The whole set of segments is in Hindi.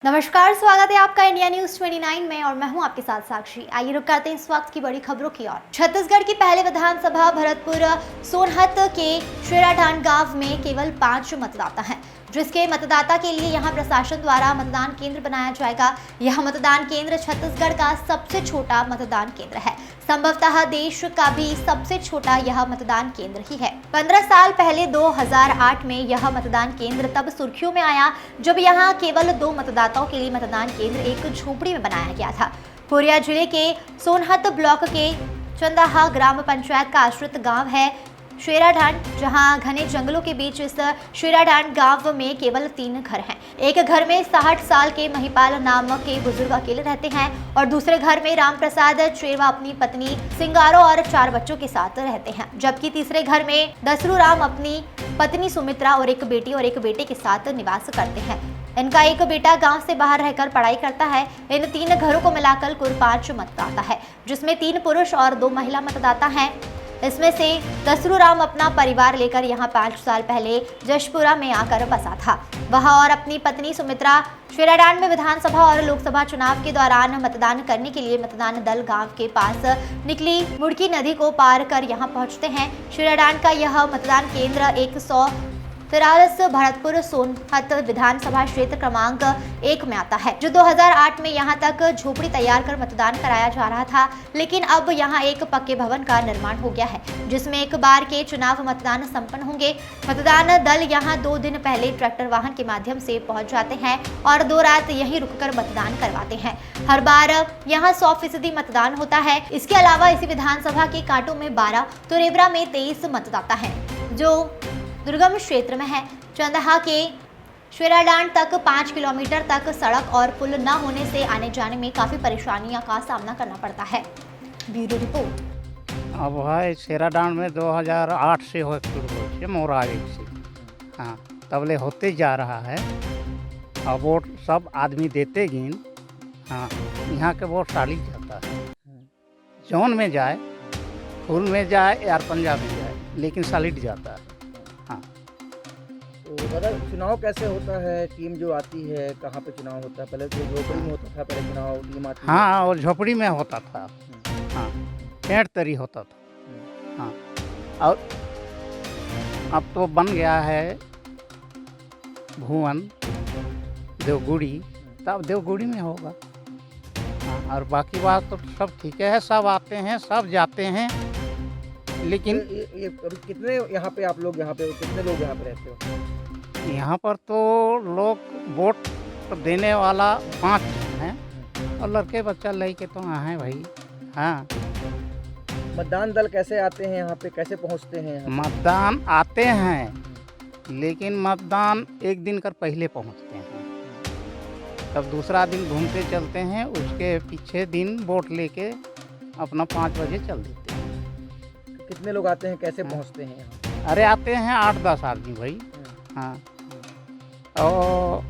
नमस्कार, स्वागत है आपका इंडिया न्यूज 29 में और मैं हूं आपके साथ साक्षी। आइए रुक करते हैं इस वक्त की बड़ी खबरों की ओर। छत्तीसगढ़ की पहले विधानसभा भरतपुर सोनहत के शेराडांड गांव में केवल 5 मतदाता हैं, जिसके मतदाता के लिए यहां प्रशासन द्वारा मतदान केंद्र बनाया जाएगा। यह मतदान केंद्र छत्तीसगढ़ का सबसे छोटा मतदान केंद्र है। संभवतः देश का भी सबसे छोटा यह मतदान केंद्र ही है। 15 साल पहले 2008 में यह मतदान केंद्र तब सुर्खियों में आया जब यहाँ केवल 2 मतदाताओं के लिए मतदान केंद्र एक झोपड़ी में बनाया गया था। कोरिया जिले के सोनहत ब्लॉक के चंदाहा ग्राम पंचायत का आश्रित गांव है शेराडांड, जहां घने जंगलों के बीच इस शेराडांड गांव में केवल 3 घर हैं। एक घर में 60 साल के महिपाल नाम के बुजुर्ग अकेले रहते हैं और दूसरे घर में राम प्रसाद चेरवा अपनी पत्नी सिंगारो और 4 बच्चों के साथ रहते हैं, जबकि तीसरे घर में दसरू राम अपनी पत्नी सुमित्रा और एक बेटी और एक बेटे के साथ निवास करते हैं। इनका एक बेटा गांव से बाहर रहकर पढ़ाई करता है। इन 3 घरों को मिलाकर कुल 5 मतदाता है, जिसमें 3 पुरुष और 2 महिला मतदाता हैं। इसमें से दसरू राम अपना परिवार लेकर यहाँ 5 साल पहले जशपुरा में आकर बसा था। वह और अपनी पत्नी सुमित्रा शेराडांड में विधानसभा और लोकसभा चुनाव के दौरान मतदान करने के लिए मतदान दल गांव के पास निकली मुड़की नदी को पार कर यहाँ पहुँचते हैं। शेराडांड का यह मतदान केंद्र 143 भरतपुर सोनहत विधानसभा क्षेत्र क्रमांक 1 में आता है, जो 2008 में यहां तक झोपड़ी तैयार कर मतदान कराया जा रहा था, लेकिन अब यहां एक पक्के भवन का निर्माण हो गया है, जिसमें एक बार के चुनाव मतदान संपन्न होंगे। मतदान दल यहां 2 दिन पहले ट्रैक्टर वाहन के माध्यम से पहुंच जाते हैं और 2 रात यहीं रुककर मतदान करवाते हैं। हर बार यहाँ 100% मतदान होता है। इसके अलावा इसी विधानसभा के कांटों में 12 तो रेवरा में 23 मतदाता है, जो दुर्गम क्षेत्र में है। चंदहा के शेराडांड तक 5 किलोमीटर तक सड़क और पुल न होने से आने जाने में काफी परेशानियों का सामना करना पड़ता है। Bureau report. अब है शेराडांड में 2008 से हो शुरू मोरा से, हाँ तबले होते जा रहा है। अब वोट सब आदमी देते गिन, हाँ यहाँ के वोट साली जाता है। जौन में जाए, फूल में जाए या पंजाब में जाए, लेकिन सालिट जाता है। तो दादा, चुनाव कैसे होता है? टीम जो आती है कहाँ पे चुनाव होता है? पहले तो झोपड़ी में होता था, पहले चुनाव टीम आती है। हाँ, और झोपड़ी में होता था। हाँ, पेड़ तरी होता था। हाँ, और अब तो बन गया है भुवन देवगुड़ी, तब देवगुड़ी में होगा। हाँ, और बाकी बात तो सब ठीक है, सब आते हैं, सब जाते हैं, लेकिन ये अभी कितने यहाँ पे आप लोग यहाँ पे कितने लोग यहाँ पे रहते हो? यहाँ पर तो लोग वोट देने वाला 5 हैं और लड़के बच्चा लेके तो हैं भाई। हाँ, मतदान दल कैसे आते हैं यहाँ पे, कैसे पहुँचते हैं यहाँ? मतदान आते हैं, लेकिन मतदान एक दिन कर पहले पहुँचते हैं, तब दूसरा दिन घूमते चलते हैं, उसके पीछे दिन वोट लेके अपना 5 बजे चल देते हैं। कितने लोग आते हैं, कैसे पहुँचते हैं यहाँ? अरे आते हैं 8-10 आदमी भाई। हाँ, और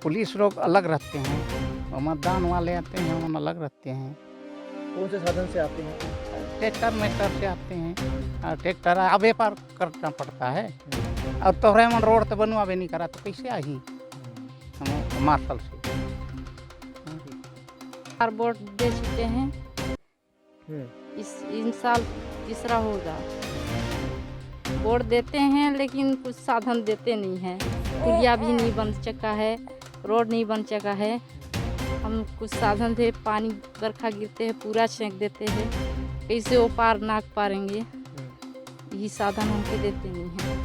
पुलिस लोग अलग रहते हैं और मतदान वाले आते हैं, हम अलग रहते हैं। कौन से साधन से आते हैं? ट्रैक्टर मेटर से आते हैं। और ट्रैक्टर अब पार करना पड़ता है, और तोहरे मन रोड तो बनवावे नहीं करा तो कैसे आई हम मार्शल से। वोट दे चुके हैं, इन साल तीसरा होगा। वोट देते हैं, लेकिन कुछ साधन देते नहीं हैं। पुलिया भी नहीं बन सका है, रोड नहीं बन सका है। हम कुछ साधन थे, पानी बरखा गिरते हैं पूरा छेंक देते हैं, कैसे वो पार नाक पारेंगे, यही साधन हमको देते नहीं हैं।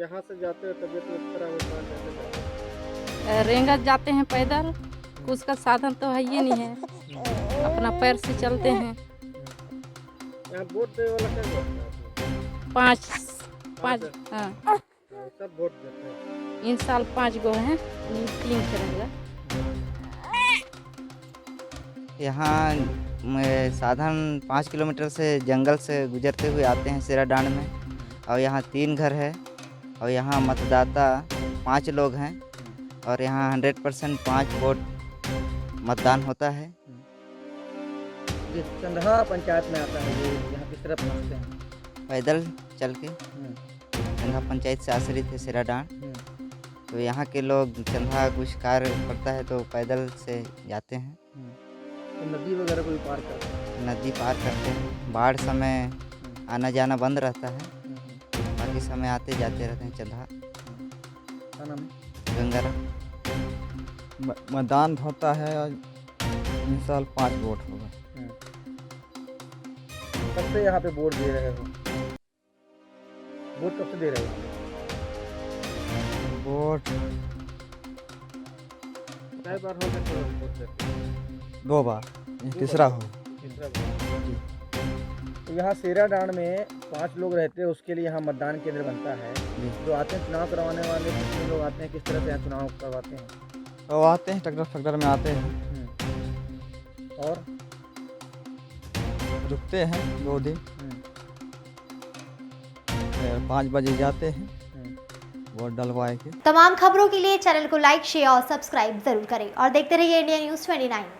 यहाँ से जाते हो तबियत खराब होता है, कैसे जाते हैं? रेंगत जाते हैं पैदल, कुछ का साधन तो है ही नहीं है, अपना पैर से चलते हैं। यहाँ वोट देने वाला क्या करता है? 5 हाँ, सब वोट देते हैं। इन साल 5 गो हैं, 3 रहेगा। यहाँ साधन 5 किलोमीटर से जंगल से गुजरते हुए आते हैं शेराडांड में, और यहाँ 3 घर है, और यहाँ मतदाता 5 लोग हैं, और यहाँ 100% 5 वोट मतदान होता है। ये चंदहा पंचायत में आता है, ये यहाँ किस तरह पहुँचते हैं? पैदल चल के चंदहा पंचायत से आश्रित है शेराडांड। तो यहाँ के लोग चंदा कुछ कार्य पड़ता है तो पैदल से जाते हैं, तो नदी वगैरह कोई पार करते हैं? नदी पार करते हैं। बाढ़ समय आना जाना बंद रहता है, बाकी समय आते जाते रहते हैं चंदा। क्या नाम है? गंगाराम। मैदान होता है और इस साल 5 वोट होगा। कब से यहाँ पे वोट दे रहे हो? वोट कब से दे रहे हो? वोट कई बार हो गए वोट देते? 2 बार, ये तीसरा हो। तीसरा बार। तो यहाँ सेराडांड में 5 लोग रहते हैं, उसके लिए यहाँ मतदान केंद्र बनता है। जो आते हैं चुनाव करवाने वाले कितने लोग आते हैं, किस तरह से यहाँ चुनाव करवाते हैं? तो आते हैं ट्रैक्टर में आते हैं, और रुकते हैं 2 दिन, फिर 5 बजे जाते हैं वोट डलवाए के। तमाम खबरों के लिए चैनल को लाइक, शेयर और सब्सक्राइब जरूर करें और देखते रहिए इंडिया न्यूज़ 29।